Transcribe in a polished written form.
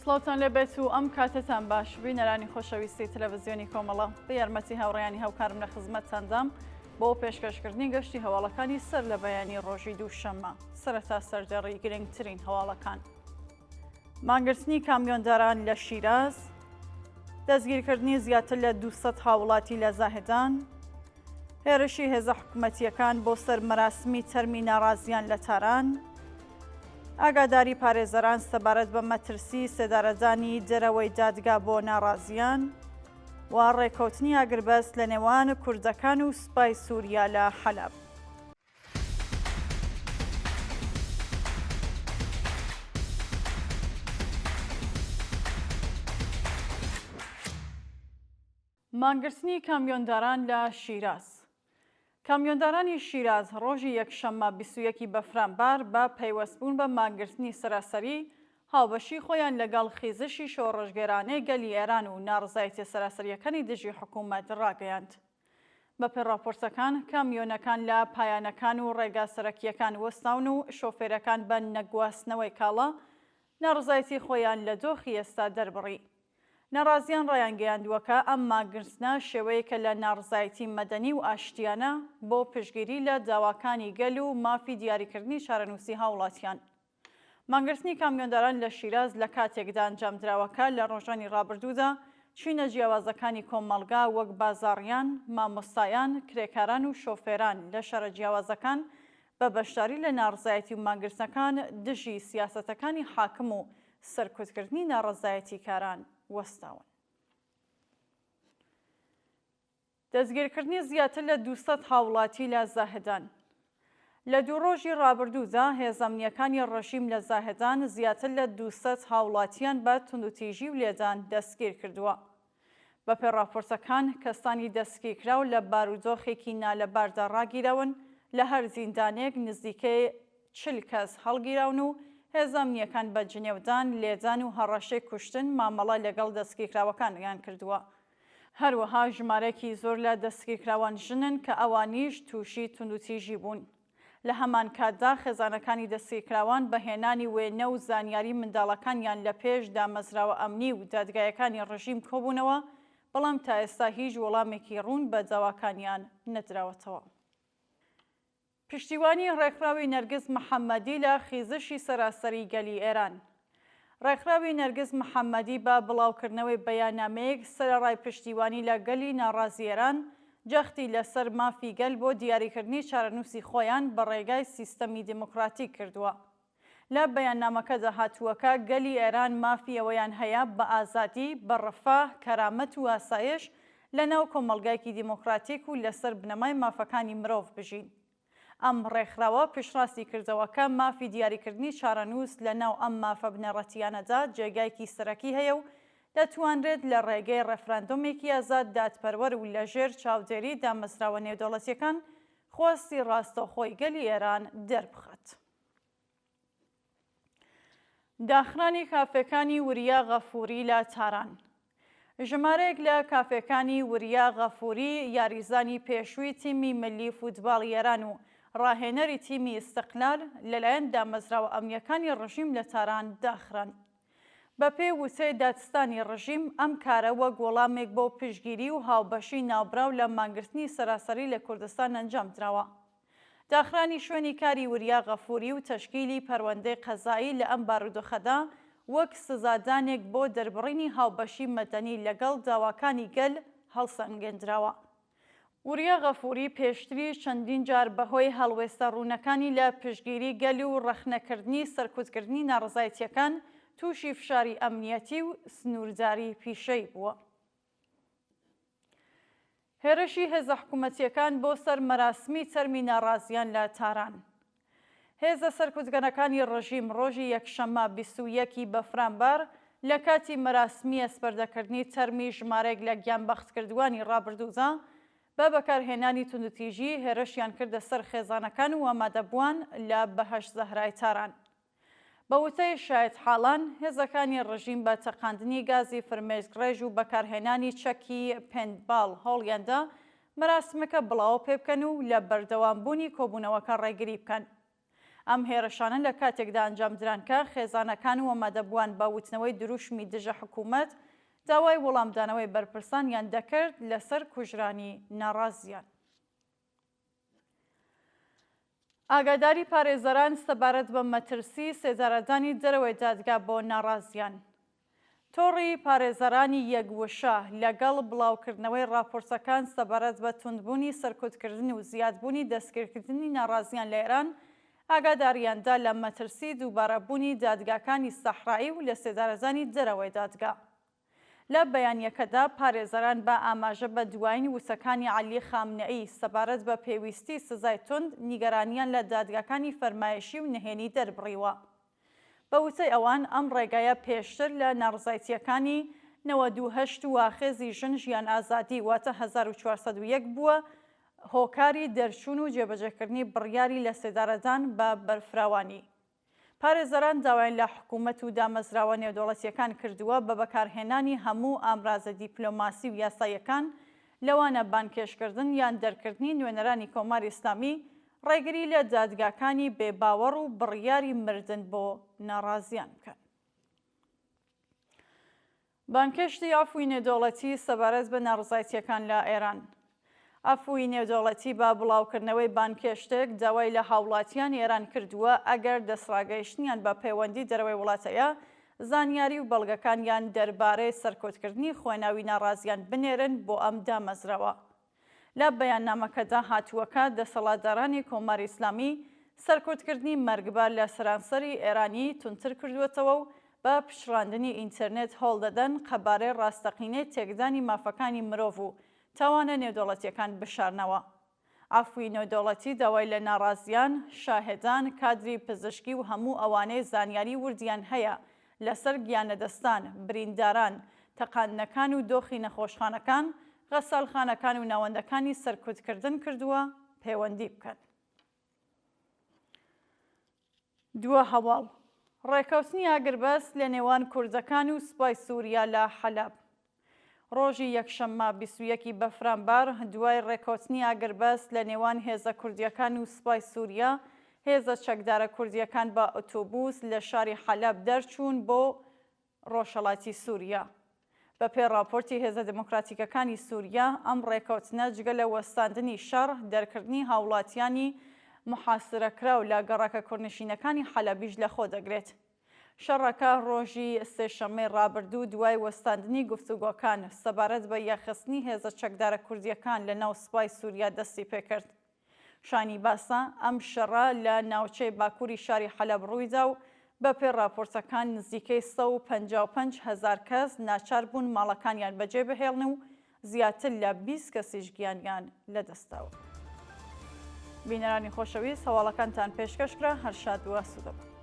سڵاوتان لەبێت و ئەم کاتتان باش بینەرانی خۆشەویستی تەلەڤیزیۆنی کۆمەڵە بە یارمەتی هاوڕێیانی هاوکارم لە خزمەتتاندام بۆ پێشکەشکردنی گەشتی هەواڵەکانی سەر لە بەیانی ڕۆژی دووشەممە سەرەتا سەردەڕی گرنگترین هەواڵەکان. مانگرتنی کامیۆنداران لە شیراز، دەستگیرکردنی زیاتر لە 200 هاوڵاتی لە زاهدان، هێرشی هێزە حکوومەتیەکان بۆ سەر مەراسمی تەرمی ناڕازیان لە تاران، ئاگاداری پارێزەران سەبارەت بە مەترسی سێدارەدانی دەرەوەی دادگا بۆ ناڕازیان و ڕێککەوتنی ئاگربەست لە نێوان کوردەکان و سوپای سووریا لە حەلەب. مانگرتنی کامیۆنداران لە شیراز. کامیۆندارانی شیراز ڕۆژی یەکشەممە 21 بەفرامبار بە پەیوەستبوون بە مانگرتنی سەراسەری هاوبەشی خۆیان لەگەڵ خیزشی شۆڕژگێرانەی گەلی ئێران و ناڕزایەتی سەراسەریەکانی دژی حکوومەت ڕاگەیاند. بەپێی راپۆرتەکان کامیۆنەکان لە پایانەکان و ڕێگا سەرەکیەکان وەستاون و شۆفێرەکان بە نەگواستنەوەی کاڵە ناڕزایەتی خۆیان لە دۆخی ئێستا دەربڕی. ناڕازیان ڕایانگەیاندووەکە ئەم مانگرتنە شێوەیەکە لە ناڕزایەتی مەدەنی و ئاشتیانە بۆ پشتگیری لە داواکانی گەل و مافی دیاریکردنی شارەنووسی هاوڵاتیان. مانگرتنی کامیۆنداران لە شیراز لە کاتێکدا ئەنجامدراوەکە لە ڕۆژانی ڕابردوودا چوینە جیاوازەکانی کۆمەڵگا وەک بازاڕیان، مامۆستایان، کرێکاران و شۆفێران لە شارە جیاوازەکان بە بەشداری لە ناڕزایەتی و مانگرتنەکان دژی سیاسەتەکانی حاکم و سەرکوتکردنی ناڕزایەتی کاران وەستاون. دەستگیرکردنی زیاتر لە 200 هاوڵاتی لە زاهدان. لە دوو ڕۆژی ڕابردوودا هێزەمنیەکانی ڕەژیم لە زاهدان زیاتر لە 200 هاوڵاتیان بە توندوتیژی و لێدان دەستگیر کردووە. بەپێی راپۆرتەکان کەسانی دەستگیرکراو لە بارودۆخێکی نالەباردا ڕاگیرەون، لە هەر زیندانێک نزیکەی 40 کەس هەڵگیراون و هێزەمنیەکان بە جنێودان، لێدان و هەڕەشەی کوشتن مامەڵە لەگەڵ دەستگیرکراوەکانیان کردووە. هەروەها ژمارەیەکی زۆر لە دەستگیرکراوان ژنن کە ئەوانیش تووشی توندوتیژی بوون. لە هەمان کاتدا خێزانەکانی دەستگیرکراوان بەهێنانی وێنە و زانیاری منداڵەکانیان لە پێش دامەزراوە ئەمنی و دادگایەکانی ڕژیم کۆبوونەوە، بەڵام تا ئێستا هیچ وەڵامێکی ڕوون بە داواکانیان نەدراوەتەوە. پشتیوانی ڕێکخراوی نەرگس محەممەدی لە خیزشی سەراسەری گەلی ئێران. ڕێکخراوی نەرگس محەممەدی بە بڵاوکردنەوەی بەیاننامەیەک سەرەڕای پشتیوانی لە گەلی ناڕازی ئێران جەختی لەسەر مافی گەل بۆ دیاریکردنی چارەنووسی خۆیان بە ڕێگای سیستەمی دیموکراتیک کردووە. لە بەیاننامەکەدا هاتووەکە گەلی ئێران مافی ئەوەیان هەیە بە ئازادی، بە ڕەفاه، کەرامەت و ئاسایش لەناو کۆمەڵگایەکی دیموکراتیک و لەسەر بنەمای مافەکانی مرۆڤ بژین. ئەم ڕێکخراوە پشتڕاستی کردەوەکە مافی دیاریکردنی چارەنووس لە ناو ئەم مافە بنەڕەتیانەدا جێگایکی سەرەکی هەیە و دەتوانرێت لە ڕێگەی ڕێفراندۆمێکی ئازاد دادپەروەر و لەژێر چاودێری دامەزراوە نێودەوڵەتیەکان خۆستی ڕاستەوخۆی گەلی ئێران دەربخات. داخرانی کافێکانی وریا غەفووری لە تاران. ژمارەیەک لە کافێکانی وریا غەفووری یاریزانی پێشووی تیمی ملی فوتباڵی ئێران و ڕاهێنەری تیمی ئیستیقلال لەلایەن دامەزراوە ئەمنیەکانی ڕژیم لە تاران داخران. بەپێی وتەی دادستانی ڕژیم ئەم کارە وەک وەڵامێک بۆ پشتگیری و هاوبەشی ناوبراو لە مانگرتنی سەراسەری لە کوردستان ئەنجام درراوە. داخرانی شوێنی کاری وریا غەفووری و تەشکیلی پەروەندەی قەزایی لە ئەم بارودۆخەدا وەک سزادانێک بۆ دەربڕینی هاوبەشی مەدەنی لەگەڵ داواکانی گەل هەڵسەنگێنراوە. وریا غەفووری پێشتری چەندین جار بەهۆی هەڵوێستە ڕوونەکانی لە پشتگیری گەل و ڕەخنەکردنی سەرکوتکردنی ناڕزایەتیەکان تووشی فشاری ئەمنیەتی و سنوورداری پیشەی بووە. هێرشی هێزە حکوومەتیەکان بۆ سەر مەراسمی تەرمی ناڕازیان لە تاران. هێزە سەرکوتگەنەکانی ڕژیم ڕۆژی یەکشەممە 21 بەفرامبار لە کاتی مەراسمی ئەسپەردەکردنی تەرمی ژمارەیەک لە گیانبەختکردوانی ڕابردوودا بە بەکارهێنانی توندوتیژی هێرشیان کردە سەر خێزانەکان و ئامادەبووان لە بەهەشت زەهرای تاران. بە وتەی شایەت حاڵان هێزەکانی ڕژیم بە تەقاندنی گازی فرمێسکڕێژ و بەکارهێنانی چەکی پێندباڵ هەوڵیاندا مەراسمەکە بڵاو پێ بکەن و لە بەردەوامبوونی کۆبوونەوەکە ڕێگری بکەن. ئەم هێرشانە لە کاتێکدا ئەنجامدران کە خێزانەکان و ئامادەبووان بە وتنەوەی دروشمی دژە حکوومەت داوای وەڵامدانەوەی بەرپرسانیان دەکرد لەسەر کوژرانی ناڕازیان. ئاگاداری پارێزەران سەبارەت بە مەترسی سێزارەدانی دەرەوەی دادگا بۆ ناڕازیان. تۆڕی پارێزەرانی یەکوشە لەگەڵ بڵاوکردنەوەی راپۆرسەکان سەبارەت بە توندبوونی سەرکوتکردن و زیادبوونی دەستگیرکردنی ناڕازیان لە ئێران ئاگاداریاندا لە مەترسی دووبارەبوونی دادگاکانی سەحرایی و لە سێزارەدانی دەرەوەی دادگا. لە بەیانیەکەدا پارێزەران بە ئاماژە بە دوایین وسەکانی عەلی خامنەئی سەبارەت بە پێویستی سزای تند نیگەرانیان لە دادگاکانی فەرمایشی و نهێنی دەربڕیوە. بە وتەی ئەوان ئەم ڕێگایە پێشتر لە ناڕزایەتیەکانی 98 و واخێزی ژن ژیان ئازادی واتە 1401 بووە هۆکاری دەرچوون و جێبەجێکردنی بڕیاری لە سێدارەدان بە بەرفراوانی. پارێزەران داوایان لە حکوومەت و دامەزراوە نێودەوڵەتیەکان کردووە بە بەکارهێنانی هەموو ئامرازە دیپلۆماسی و یاساییەکان لەوانە بانکێشکردن یان دەرکردنی نوێنەرانی کۆماری ئیسلامی ڕێگری لە دادگاکانی بێباوەڕ و بڕیاری مردن بۆ ناڕازیان بکەن. بانکێشتی ئافووی نێودەوڵەتی سەبارەت بە ناڕزایەتیەکان لە ئێران. ئافووی نێودەوڵەتی با بڵاوکردنەوەی بانکێشتێک داوای لە هاوڵاتیان ئێران کردووە ئەگەر دەسڕاگەیشتنیان بە پەیوەندی دەرەوەی وڵاتەیە زانیاری و بەڵگەکانیان دەربارەی سەرکۆتکردنی خوێناوی ناڕازیان بنێرن بۆ ئەم دامەزراوە. لە بەیاننامەکەدا هاتووەکە دەسەڵاتدارانی کۆماری ئیسلامی سەرکۆتکردنی مەرگبار لە سەرانسەری ئێرانی تونتر کردوێتەوە و بە پشڕاندنی ئینتەرنێت هەوڵ دەدەن قەبارەی ڕاستەقینەی تێکدانی مافەکانی مرۆڤ و تاوانە نێودەوڵەتیەکان بشارنەوە. ئافووی نێودەوڵەتی داوای لە ناڕازیان، شاهێدان، کادری پزیشکی و هەموو ئەوانەی زانیاری وردیان هەیە لەسەر گیانەدەستان، برینداران، تەقاندنەکان و دۆخی نەخۆشخانەکان، غەساڵخانەکان و ناوەندەکانی سەرکوتکردن کردووە پەیوەندی بکەن. دووە هەواڵ ڕێکەوتنی ئاگربەست لە نێوان کوردەکان و سوپای سووریا لە حەلەب. ڕۆژی یەکشەممە 21 بەفرانبار دوای ڕێکەوتنی ئاگربەست لە نێوان هێزە کوردیەکان و سوپای سووریا هێزە چەکدارە کوردیەکان بە ئۆتۆبوس لە شاری حەلەب دەرچوون بۆ ڕۆژهەڵاتی سووریا. بەپێی راپۆرتی هێزە دموکراتیکەکانی سووریا ئەم ڕێکەوتنە جگە لە وەستاندنی شەڕ دەرکردنی هاوڵاتیانی محاسرەکراو لە گەڕەکە کوردنشینەکانی حەلەبیش لەخۆ دەگرێت. شەڕەکە ڕۆژی سێشەممەی ڕابردوو دوای وەستاندنی گفتوگۆکان سەبارەت بە یاخستنی هێزە چەکدارە کوردیەکان لە ناو سوپای سووریا دەستی پێکرد. شانی باسە ئەم شەڕە لە ناوچەی باکووری شاری حەلەب ڕوویدا و بەپێی راپۆرتەکان نزیکەی 155,000 کەس ناچار بوون ماڵەکانیان بەجێ بهێڵن و زیاتر لە 20 کەسیش گیانیان لەدەستاوە. بینەرانی خۆشەویست هەواڵەکانتان پێشکەشکرا هەر شاد و ئاسوودە بن.